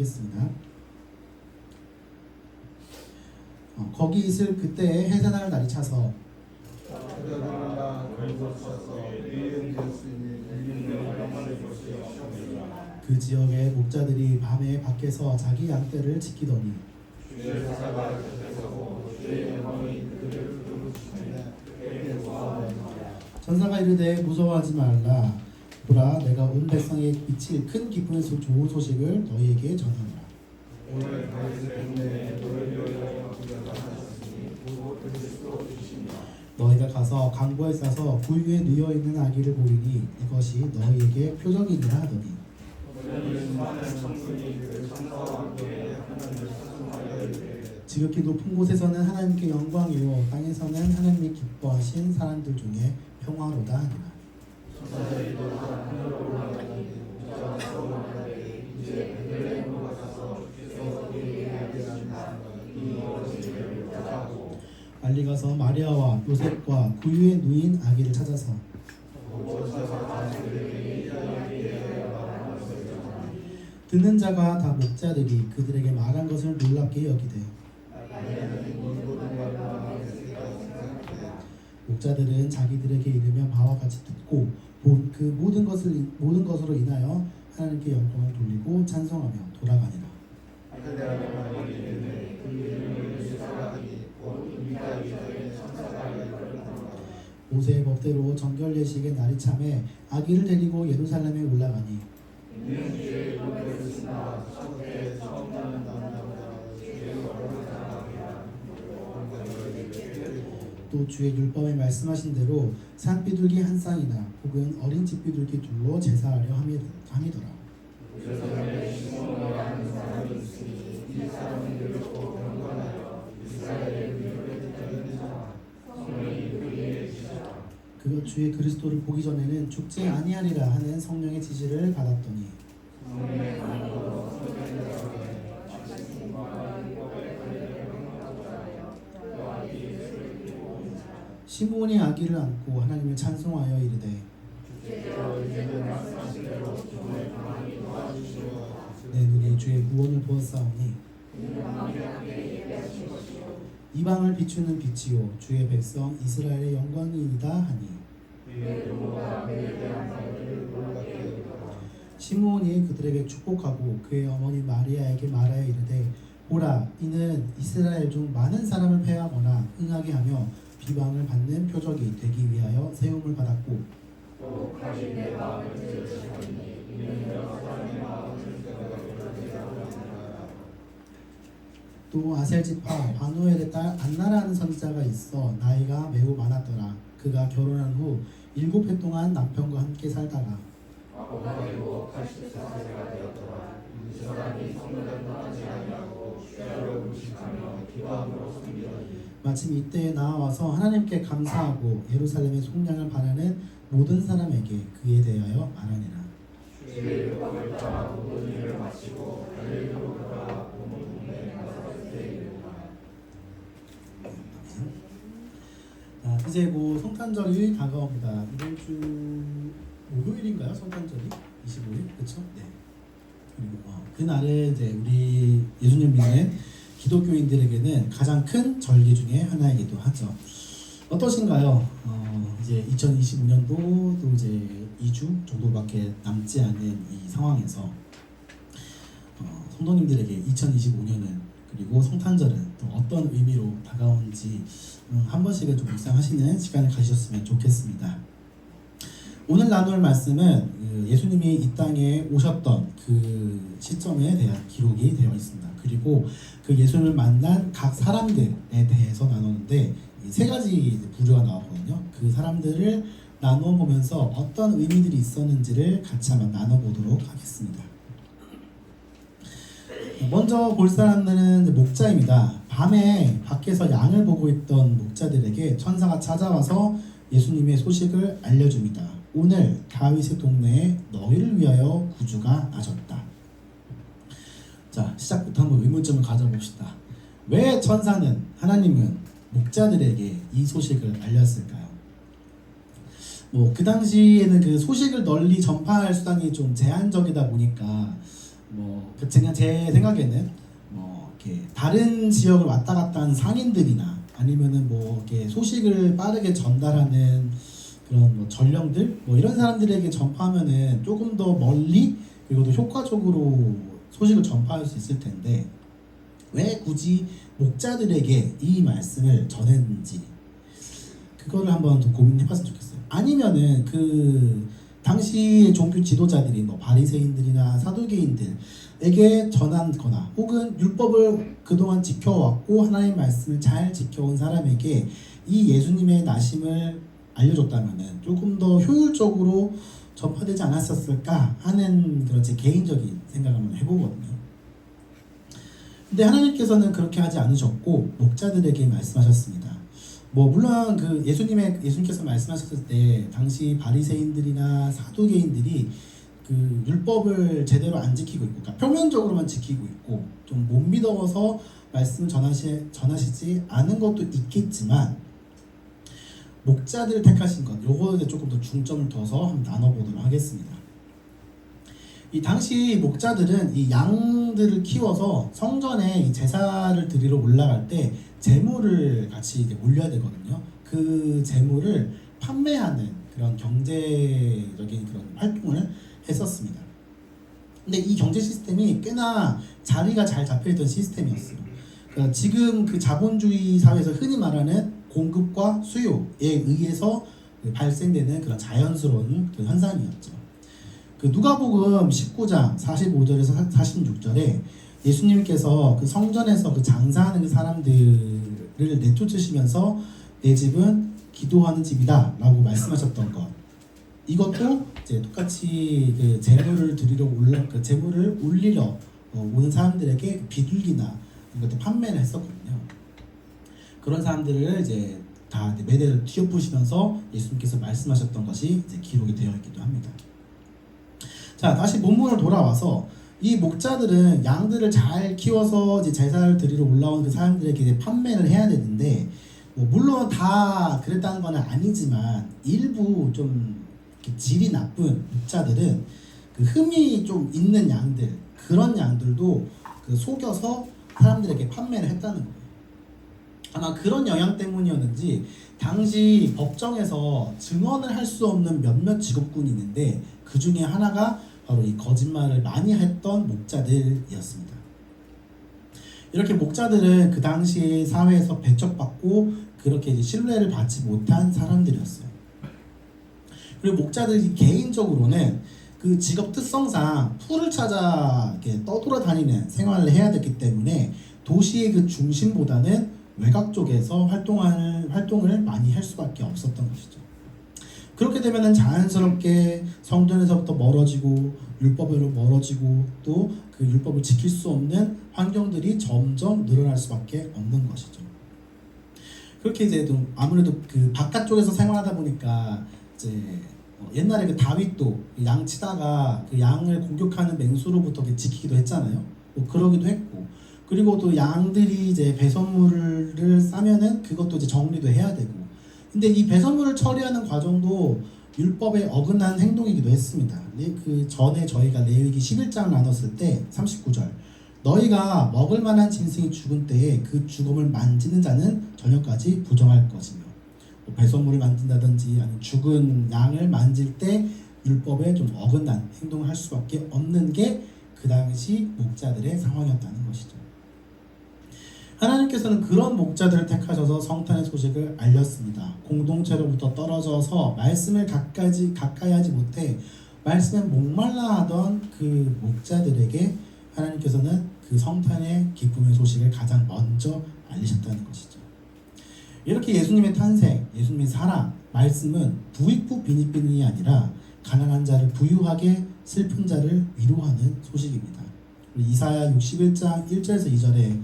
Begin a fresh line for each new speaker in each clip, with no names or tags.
하겠습니다. 거기 있을 그때에 해산할 날이 차서 그 지역의 목자들이 밤에 밖에서 자기 양떼를 지키더니 천사가 이르되 무서워하지 말라. 보라, 내가 온 백성에 미칠 큰 기쁨의 좋은 소식을 너희에게 전하노라. 너희가 가서 강보에 싸서 굴 위에 누워 있는 아기를 보리니 이것이 너희에게 표적이니라 하더니 지극히 높은 곳에서는 하나님께 영광이요 땅에서는 하나님이 기뻐하신 사람들 중에 평화로다 하니라. 빨리 가서 마리아와 요셉과 그 위에 누인 아기를 찾아서 듣는 자가 다 목자들이 그들에게 말한 것을 놀랍게 여기되 목자들은 자기들에게 이르면 바와 같이 듣고 본 그 모든 것으로 인하여 하나님께 영광을 돌리고 찬송하며 돌아가니라. 모세의 법대로 정결 예식의 날이 참에 아기를 데리고 예루살렘에 올라가니 또 주의 율법에 말씀하신 대로 산비둘기 한 쌍이나 혹은 어린 집비둘기 둘로 제사하려 함이더라. 그가 주의 그리스도를 보기 전에는 죽지 아니하리라 하는 성령의 지시를 받았더니 시므온이 아기를 안고 하나님을 찬송하여 이르되 내 눈이 주의 구원을 보았사오니 이방을 비추는 빛이요 주의 백성 이스라엘의 영광이이다 하니 시므온이 그들에게 축복하고 그의 어머니 마리아에게 말하여 이르되 보라, 이는 이스라엘 중 많은 사람을 패하거나 흥하게 하며 비방을 받는 표적이 되기 위하여 세움을 받았고 또 아셀 지파 바누엘의 딸 안나라는 선지자가 있어 나이가 매우 많았더라. 그가 결혼한 후 7해 동안 남편과 함께 살다가 마침 이때에 나와서 하나님께 감사하고 예루살렘의 속량을 바라는 모든 사람에게 그에 대하여 말하니라. 이제 성탄절이 다가옵니다. 이번 주 목요일인가요? 성탄절이 25일, 그렇죠? 네. 그리고 그날에 이제 우리 예수님 믿는 기독교인들에게는 가장 큰 절기 중에 하나이기도 하죠. 어떠신가요? 이제 2025년도 또 이제 2주 정도밖에 남지 않은 이 상황에서 성도님들에게 2025년은 그리고 성탄절은 또 어떤 의미로 다가오는지 한 번씩은 좀 묵상하시는 시간을 가지셨으면 좋겠습니다. 오늘 나눌 말씀은 예수님이 이 땅에 오셨던 그 시점에 대한 기록이 되어 있습니다. 그리고 그 예수님을 만난 각 사람들에 대해서 나누는데 세 가지 부류가 나오거든요. 그 사람들을 나누어 보면서 어떤 의미들이 있었는지를 같이 한번 나눠보도록 하겠습니다. 먼저 볼 사람들은 목자입니다. 밤에 밖에서 양을 보고 있던 목자들에게 천사가 찾아와서 예수님의 소식을 알려줍니다. 오늘 다윗의 동네에 너희를 위하여 구주가 나셨다. 자, 시작부터 한번 의문점을 가져봅시다. 왜 천사는, 하나님은 목자들에게 이 소식을 알렸을까요? 그 당시에는 그 소식을 널리 전파할 수단이 좀 제한적이다 보니까 그냥 제 생각에는 이렇게 다른 지역을 왔다 갔다 하는 상인들이나 아니면은 이렇게 소식을 빠르게 전달하는 그런 전령들 이런 사람들에게 전파하면은 조금 더 멀리 그리고 또 효과적으로 소식을 전파할 수 있을 텐데 왜 굳이 목자들에게 이 말씀을 전했는지 그거를 한번 더 고민해봤으면 좋겠어요. 아니면은 그 당시 종교 지도자들이 바리새인들이나 사두개인들에게 전한거나 혹은 율법을 그동안 지켜왔고 하나님의 말씀을 잘 지켜온 사람에게 이 예수님의 나심을 알려줬다면은 조금 더 효율적으로 전파되지 않았었을까 하는 그런 제 개인적인 생각을 한번 해보거든요. 근데 하나님께서는 그렇게 하지 않으셨고 목자들에게 말씀하셨습니다. 물론 그 예수님께서 말씀하셨을 때 당시 바리새인들이나 사두개인들이 그 율법을 제대로 안 지키고 있고, 그러니까 표면적으로만 지키고 있고 좀 못 믿어서 말씀을 전하시지 않은 것도 있겠지만 목자들을 택하신 것, 요거에 조금 더 중점을 둬서 한번 나눠보도록 하겠습니다. 이 당시 목자들은 이 양들을 키워서 성전에 이 제사를 드리러 올라갈 때 제물을 같이 이제 올려야 되거든요. 그 제물을 판매하는 그런 경제적인 그런 활동을 했었습니다. 근데 이 경제 시스템이 꽤나 자리가 잘 잡혀있던 시스템이었어요. 그러니까 지금 그 자본주의 사회에서 흔히 말하는 공급과 수요에 의해서 발생되는 그런 자연스러운 그 현상이었죠. 그 누가복음 19장 45절에서 46절에 예수님께서 그 성전에서 그 장사하는 그 사람들을 내쫓으시면서 내 집은 기도하는 집이다 라고 말씀하셨던 것, 이것도 이제 똑같이 그 재물을 드리러 재물을 올리러 오는 사람들에게 비둘기나 이것도 판매를 했었거든요. 그런 사람들을 이제 다 매대를 뒤엎으시면서 예수님께서 말씀하셨던 것이 이제 기록이 되어 있기도 합니다. 자, 다시 본문으로 돌아와서 이 목자들은 양들을 잘 키워서 이제 제사를 드리러 올라온 그 사람들에게 이제 판매를 해야 되는데 물론 다 그랬다는 건 아니지만 일부 좀 질이 나쁜 목자들은 그 흠이 좀 있는 양들, 그런 양들도 그 속여서 사람들에게 판매를 했다는 거예요. 아마 그런 영향 때문이었는지 당시 법정에서 증언을 할 수 없는 몇몇 직업군이 있는데 그 중에 하나가 바로 이 거짓말을 많이 했던 목자들이었습니다. 이렇게 목자들은 그 당시 사회에서 배척받고 그렇게 이제 신뢰를 받지 못한 사람들이었어요. 그리고 목자들이 개인적으로는 그 직업 특성상 풀을 찾아 이렇게 떠돌아다니는 생활을 해야 됐기 때문에 도시의 그 중심보다는 외곽 쪽에서 활동을 많이 할 수밖에 없었던 것이죠. 그렇게 되면은 자연스럽게 성전에서부터 멀어지고 율법으로 멀어지고 또 그 율법을 지킬 수 없는 환경들이 점점 늘어날 수밖에 없는 것이죠. 그렇게 이제 좀 아무래도 그 바깥쪽에서 생활하다 보니까 이제 옛날에 그 다윗도 양 치다가 그 양을 공격하는 맹수로부터 지키기도 했잖아요. 그러기도 했고, 그리고 또 양들이 이제 배설물을 싸면은 그것도 이제 정리도 해야 되고. 근데 이 배설물을 처리하는 과정도 율법에 어긋난 행동이기도 했습니다. 그 전에 저희가 레위기 11장 나눴을 때 39절, 너희가 먹을 만한 짐승이 죽은 때에 그 죽음을 만지는 자는 저녁까지 부정할 것이며, 배설물을 만진다든지 아니면 죽은 양을 만질 때 율법에 좀 어긋난 행동을 할 수밖에 없는 게 그 당시 목자들의 상황이었다는 것이죠. 하나님께서는 그런 목자들을 택하셔서 성탄의 소식을 알렸습니다. 공동체로부터 떨어져서 말씀을 가까이 하지 못해 말씀에 목말라 하던 그 목자들에게 하나님께서는 그 성탄의 기쁨의 소식을 가장 먼저 알리셨다는 것이죠. 이렇게 예수님의 탄생, 예수님의 사랑, 말씀은 부익부 빈익빈이 아니라 가난한 자를 부유하게, 슬픈 자를 위로하는 소식입니다. 이사야 61장 1절에서 2절에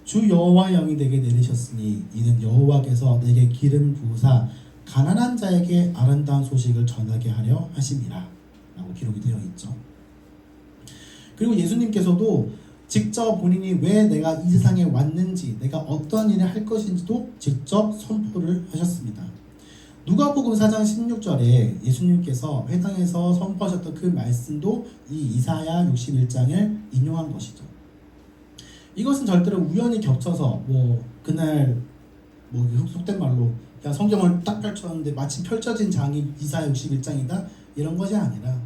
주 여호와의 영이 내게 내리셨으니 이는 여호와께서 내게 기름 부으사 가난한 자에게 아름다운 소식을 전하게 하려 하심이라 라고 기록이 되어 있죠. 그리고 예수님께서도 직접 본인이 왜 내가 이 세상에 왔는지, 내가 어떠한 일을 할 것인지도 직접 선포를 하셨습니다. 누가복음 4장 16절에 예수님께서 회당에서 선포하셨던 그 말씀도 이 이사야 61장을 인용한 것이죠. 이것은 절대로 우연히 겹쳐서 그날 속된 말로 그냥 성경을 딱 펼쳤는데 마침 펼쳐진 장이 이사야 61장이다 이런 것이 아니라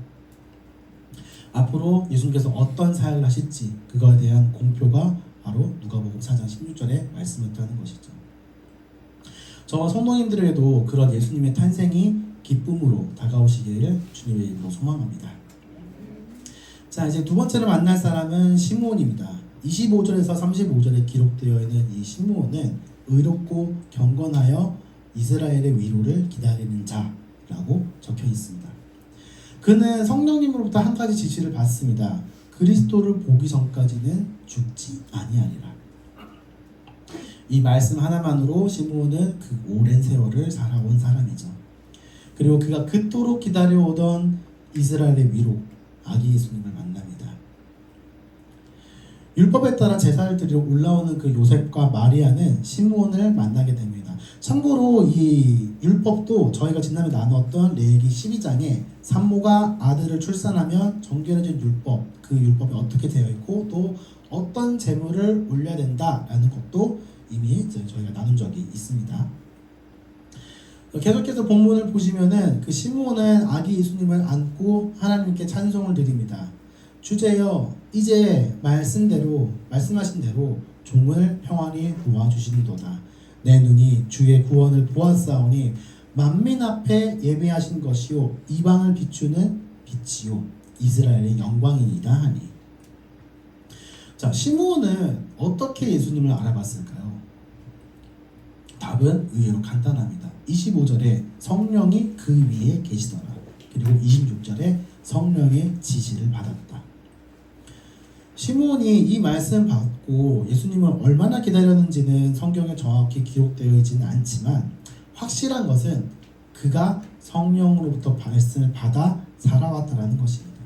앞으로 예수님께서 어떤 사역을 하실지 그거에 대한 공표가 바로 누가복음 4장 16절에 말씀을 하는 것이죠. 저와 성도님들에게도 그런 예수님의 탄생이 기쁨으로 다가오시기를 주님의 이름으로 소망합니다. 자, 이제 두 번째로 만날 사람은 시므온입니다. 25절에서 35절에 기록되어 있는 이 시므온은 의롭고 경건하여 이스라엘의 위로를 기다리는 자라고 적혀 있습니다. 그는 성령님으로부터 한 가지 지시를 받습니다. 그리스도를 보기 전까지는 죽지 아니하리라. 이 말씀 하나만으로 시므온은 그 오랜 세월을 살아온 사람이죠. 그리고 그가 그토록 기다려오던 이스라엘의 위로 아기 예수님을 만납니다. 율법에 따라 제사를 드리러 올라오는 그 요셉과 마리아는 시므온을 만나게 됩니다. 참고로 이 율법도 저희가 지난해 나눴던 레위기 12장에 산모가 아들을 출산하면 정결해진 율법, 그 율법이 어떻게 되어 있고 또 어떤 제물을 올려야 된다라는 것도 이미 저희가 나눈 적이 있습니다. 계속해서 본문을 보시면은 그 시므온은 아기 예수님을 안고 하나님께 찬송을 드립니다. 주제여 이제 말씀하신 대로 종을 평안히 도와주시는도다. 내 눈이 주의 구원을 보았사오니 만민 앞에 예배하신 것이요 이방을 비추는 빛이요 이스라엘의 영광이니이다 하니. 자, 시므온은 어떻게 예수님을 알아봤을까요? 답은 의외로 간단합니다. 25절에 성령이 그 위에 계시더라. 그리고 26절에 성령의 지시를 받았다. 시므온이 이 말씀 받고 예수님을 얼마나 기다렸는지는 성경에 정확히 기록되어 있지는 않지만 확실한 것은 그가 성령으로부터 말씀을 받아 살아왔다는 것입니다.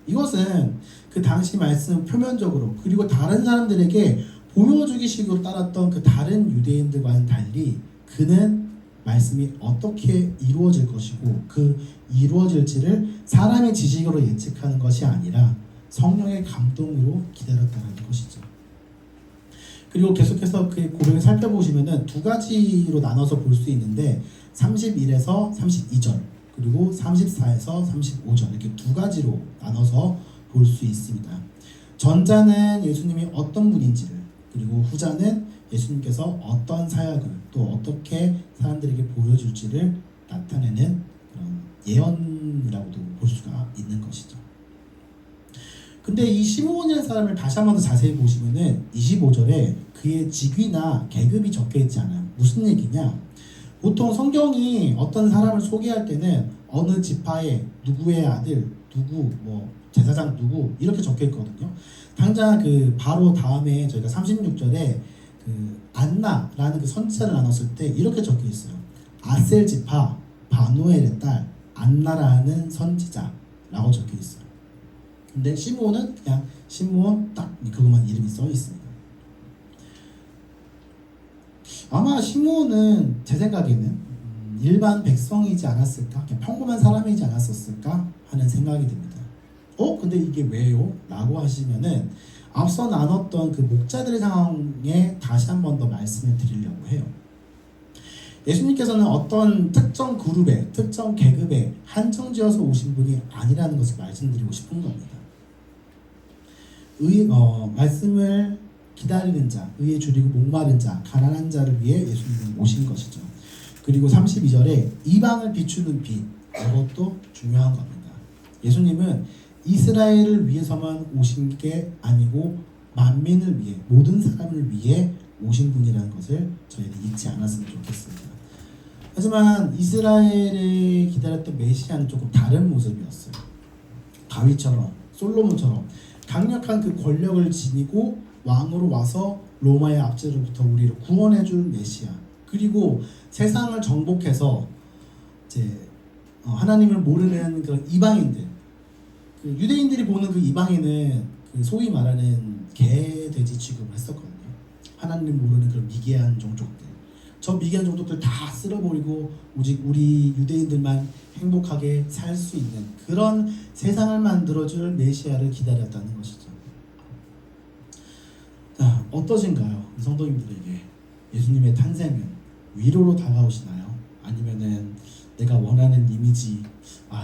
이것은 그 당시 말씀 표면적으로 그리고 다른 사람들에게 보여주기 식으로 따랐던 그 다른 유대인들과는 달리 그는 말씀이 어떻게 이루어질 것이고 그 이루어질지를 사람의 지식으로 예측하는 것이 아니라 성령의 감동으로 기다렸다는 것이죠. 그리고 계속해서 그 고백을 살펴보시면은 두 가지로 나눠서 볼 수 있는데 31에서 32절 그리고 34에서 35절 이렇게 두 가지로 나눠서 볼 수 있습니다. 전자는 예수님이 어떤 분인지를 그리고 후자는 예수님께서 어떤 사역을 또 어떻게 사람들에게 보여줄지를 나타내는 그런 예언이라고도 볼 수가 있는 것이죠. 근데 이 시므온이라는 사람을 다시 한 번 더 자세히 보시면은 25절에 그의 직위나 계급이 적혀 있지 않아요. 무슨 얘기냐? 보통 성경이 어떤 사람을 소개할 때는 어느 지파의 누구의 아들, 누구, 제사장 누구 이렇게 적혀 있거든요. 당장 그 바로 다음에 저희가 36절에 그 안나라는 그 선지자를 나눴을 때 이렇게 적혀 있어요. 아셀 지파 바누엘의 딸 안나라는 선지자라고 적혀 있어요. 근데 시므온은 그냥 시므온 딱 그것만 이름이 써 있습니다. 아마 시므온은 제 생각에는 일반 백성이지 않았을까? 그냥 평범한 사람이지 않았었을까? 하는 생각이 듭니다. 근데 이게 왜요? 라고 하시면은 앞서 나눴던 그 목자들의 상황에 다시 한 번 더 말씀을 드리려고 해요. 예수님께서는 어떤 특정 그룹에, 특정 계급에 한정지어서 오신 분이 아니라는 것을 말씀드리고 싶은 겁니다. 말씀을 기다리는 자, 의에 줄이고 목마른 자, 가난한 자를 위해 예수님은 오신 것이죠. 그리고 32절에 이방을 비추는 빛, 이것도 중요한 겁니다. 예수님은 이스라엘을 위해서만 오신 게 아니고 만민을 위해, 모든 사람을 위해 오신 분이라는 것을 저희는 잊지 않았으면 좋겠습니다. 하지만 이스라엘을 기다렸던 메시아는 조금 다른 모습이었어요. 다윗처럼, 솔로몬처럼 강력한 그 권력을 지니고 왕으로 와서 로마의 압제로부터 우리를 구원해줄 메시아, 그리고 세상을 정복해서 이제 하나님을 모르는 그런 이방인들, 그 유대인들이 보는 그 이방인은 그 소위 말하는 개, 돼지 취급을 했었거든요. 하나님 모르는 그런 미개한 종족들, 저 미개한 종족들 다 쓸어버리고 오직 우리 유대인들만 행복하게 살 수 있는 그런 세상을 만들어줄 메시아를 기다렸다는 것이죠. 자, 어떠신가요? 성도님들에게 예수님의 탄생은 위로로 다가오시나요? 아니면은 내가 원하는 이미지,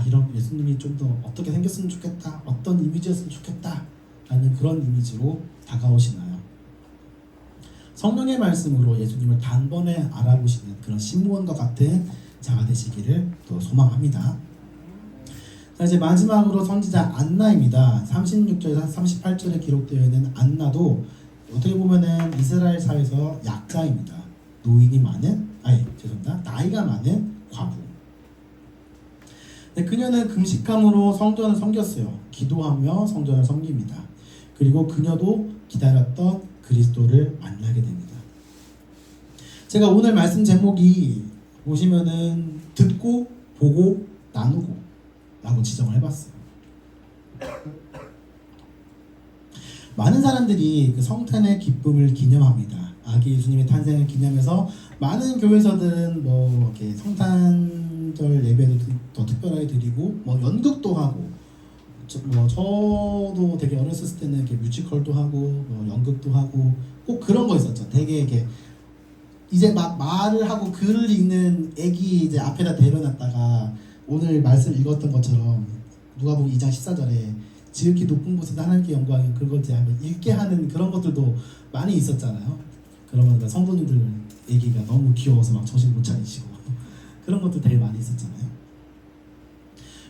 이런 예수님이 좀 더 어떻게 생겼으면 좋겠다, 어떤 이미지였으면 좋겠다 라는 그런 이미지로 다가오시나요? 성령의 말씀으로 예수님을 단번에 알아보시는 그런 시므온과 같은 자가 되시기를 또 소망합니다. 자, 이제 마지막으로 선지자 안나입니다. 36절에서 38절에 기록되어 있는 안나도 어떻게 보면은 이스라엘 사회에서 약자입니다. 나이가 많은 과부. 네, 그녀는 금식함으로 성전을 섬겼어요. 기도하며 성전을 섬깁니다. 그리고 그녀도 기다렸던 그리스도를 만나게 됩니다. 제가 오늘 말씀 제목이 보시면은 듣고 보고 나누고 라고 지정을 해봤어요. 많은 사람들이 그 성탄의 기쁨을 기념합니다. 아기 예수님의 탄생을 기념해서 많은 교회에서든 뭐 이렇게 성탄절 예배도 더 특별하게 드리고 뭐 연극도 하고 저도 되게 어렸을 때는 이렇게 뮤지컬도 하고 뭐 연극도 하고 꼭 그런 거 있었죠. 되게 이렇게 이제 막 말을 하고 글을 읽는 애기 이제 앞에다 데려놨다가 오늘 말씀 읽었던 것처럼 누가복음 2장 14절에 지극히 높은 곳에서 하나님께 영광이 그걸 이제 한번 읽게 하는 그런 것들도 많이 있었잖아요. 그러면 성도님들 얘기가 너무 귀여워서 막 정신 못 차리시고 그런 것도 되게 많이 있었잖아요.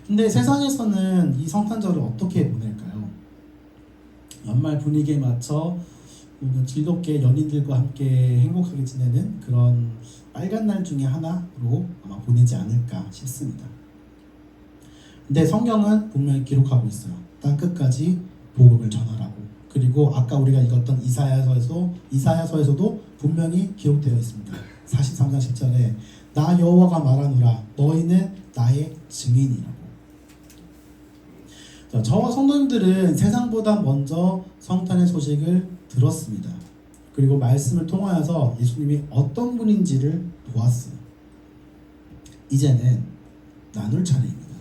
근데 세상에서는 이 성탄절을 어떻게 보낼까요? 연말 분위기에 맞춰 즐겁게 연인들과 함께 행복하게 지내는 그런 빨간 날 중에 하나로 아마 보내지 않을까 싶습니다. 근데 성경은 분명히 기록하고 있어요. 땅 끝까지 복음을 전하라고. 그리고 아까 우리가 읽었던 이사야서에서도 분명히 기록되어 있습니다. 43장 10절에 나 여호와가 말하노라 너희는 나의 증인이라고. 저와 성도님들은 세상보다 먼저 성탄의 소식을 들었습니다. 그리고 말씀을 통하여서 예수님이 어떤 분인지를 보았어요. 이제는 나눌 차례입니다.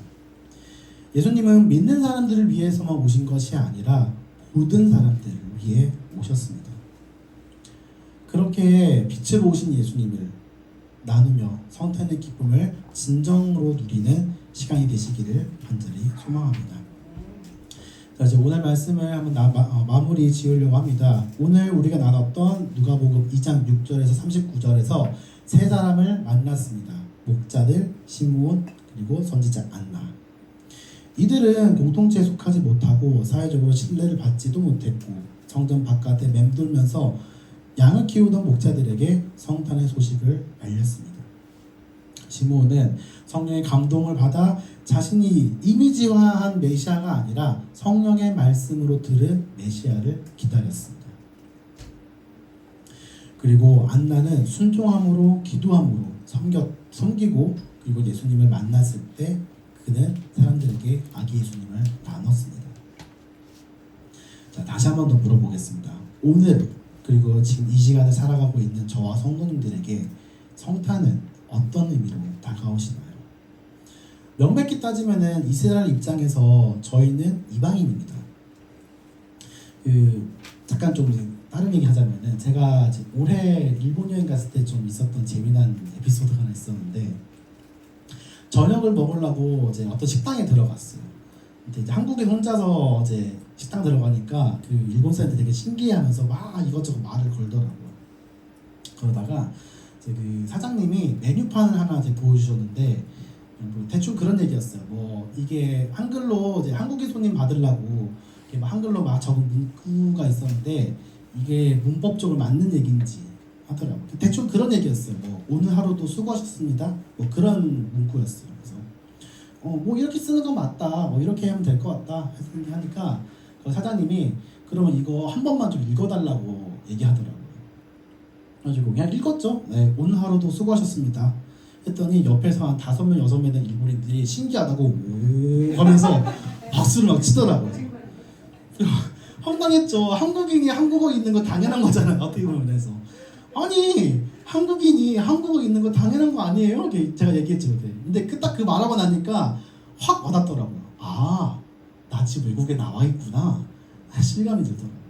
예수님은 믿는 사람들을 위해서만 오신 것이 아니라 모든 사람들을 위해 오셨습니다. 그렇게 빛으로 오신 예수님을 나누며 성탄의 기쁨을 진정으로 누리는 시간이 되시기를 간절히 소망합니다. 자, 이제 오늘 말씀을 한번 마무리 지으려고 합니다. 오늘 우리가 나눴던 누가복음 2장 6절에서 39절에서 세 사람을 만났습니다. 목자들, 시므온, 그리고 선지자 안나. 이들은 공동체에 속하지 못하고 사회적으로 신뢰를 받지도 못했고 성전 바깥에 맴돌면서 양을 키우던 목자들에게 성탄의 소식을 알렸습니다. 시므온은 성령의 감동을 받아 자신이 이미지화한 메시아가 아니라 성령의 말씀으로 들은 메시아를 기다렸습니다. 그리고 안나는 순종함으로 기도함으로 섬기고 그리고 예수님을 만났을 때 그는 사람들에게 아기 예수님을 나눴습니다. 자, 다시 한 번 더 물어보겠습니다. 오늘 그리고 지금 이 시간을 살아가고 있는 저와 성도님들에게 성탄은 어떤 의미로 다가오시나요? 명백히 따지면은 이스라엘 입장에서 저희는 이방인입니다. 잠깐 좀 다른 얘기 하자면은 제가 올해 일본 여행 갔을 때 좀 있었던 재미난 에피소드가 하나 있었는데 저녁을 먹으려고 이제 어떤 식당에 들어갔어요. 근데 이제 한국인 혼자서 이제 식당 들어가니까 그 일본 사람들 되게 신기해하면서 막 이것저것 말을 걸더라고요. 그러다가 이제 그 사장님이 메뉴판을 하나 이제 보여주셨는데 뭐 대충 그런 얘기였어요. 뭐 이게 한글로 이제 한국인 손님 받으려고 이렇게 막 한글로 막 적은 문구가 있었는데 이게 문법적으로 맞는 얘기인지 하더라고요. 대충 그런 얘기였어요. 뭐 오늘 하루도 수고하셨습니다. 뭐 그런 문구였어요. 그래서 뭐 이렇게 쓰는 거 맞다. 뭐 이렇게 하면 될 것 같다. 하니까 그 사장님이 그러면 이거 한 번만 좀 읽어달라고 얘기하더라고요. 그래가지고 그냥 읽었죠. 네, 오늘 하루도 수고하셨습니다. 했더니 옆에서 한 5명, 6명 된 일본인들이 신기하다고 오 하면서 박수를 막 치더라고요. 황당했죠. 한국인이 한국어 읽는 거 당연한 거잖아요. 어떻게 보면. 그래서 아니 한국인이 한국어 읽는 거 당연한 거 아니에요? 이렇게 제가 얘기했죠 그때. 근데 딱 그 말하고 나니까 확 와닿더라고요. 아, 나 지금 외국에 나와 있구나. 실감이 들더라고요.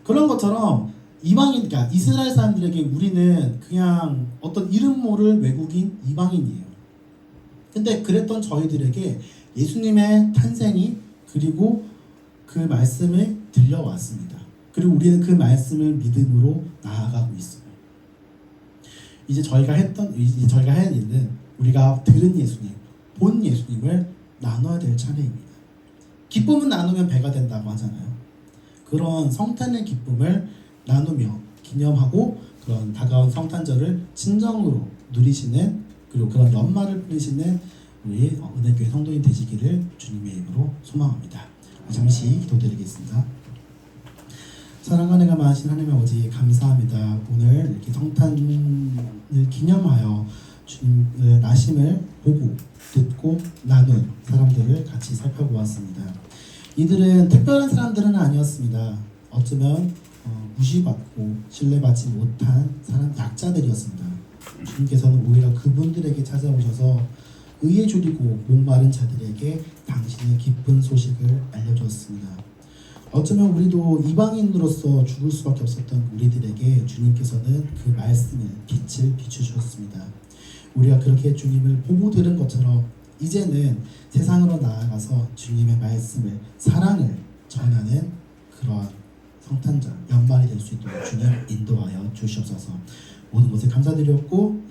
그런 것처럼 이방인, 그러니까 이스라엘 사람들에게 우리는 그냥 어떤 이름 모를 외국인, 이방인이에요. 근데 그랬던 저희들에게 예수님의 탄생이 그리고 그 말씀을 들려왔습니다. 그리고 우리는 그 말씀을 믿음으로 나아가고 있어요. 이제 저희가 할 일은 우리가 들은 예수님, 본 예수님을 나눠야 될 차례입니다. 기쁨은 나누면 배가 된다고 하잖아요. 그런 성탄의 기쁨을 나누며 기념하고 그런 다가온 성탄절을 진정으로 누리시는, 그리고 그런 연말을 보내시는 우리 은혜교회 성도인 되시기를 주님의 이름으로 소망합니다. 잠시 기도드리겠습니다. 사랑하는 많으신 하나님의 아버지 감사합니다. 오늘 이렇게 성탄을 기념하여 주님의 나심을 보고 듣고 나눈 사람들을 같이 살펴보았습니다. 이들은 특별한 사람들은 아니었습니다. 어쩌면 무시받고 신뢰받지 못한 약자들이었습니다. 주님께서는 오히려 그분들에게 찾아오셔서 의에 줄이고 목마른 자들에게 당신의 기쁜 소식을 알려주었습니다. 어쩌면 우리도 이방인으로서 죽을 수밖에 없었던 우리들에게 주님께서는 그 말씀을 빛을 비추셨습니다. 우리가 그렇게 주님을 보고 들은 것처럼 이제는 세상으로 나아가서 주님의 말씀을, 사랑을 전하는 그런 성탄절, 연말이 될 수 있도록 주님 인도하여 주시옵소서. 모든 것을 감사드렸고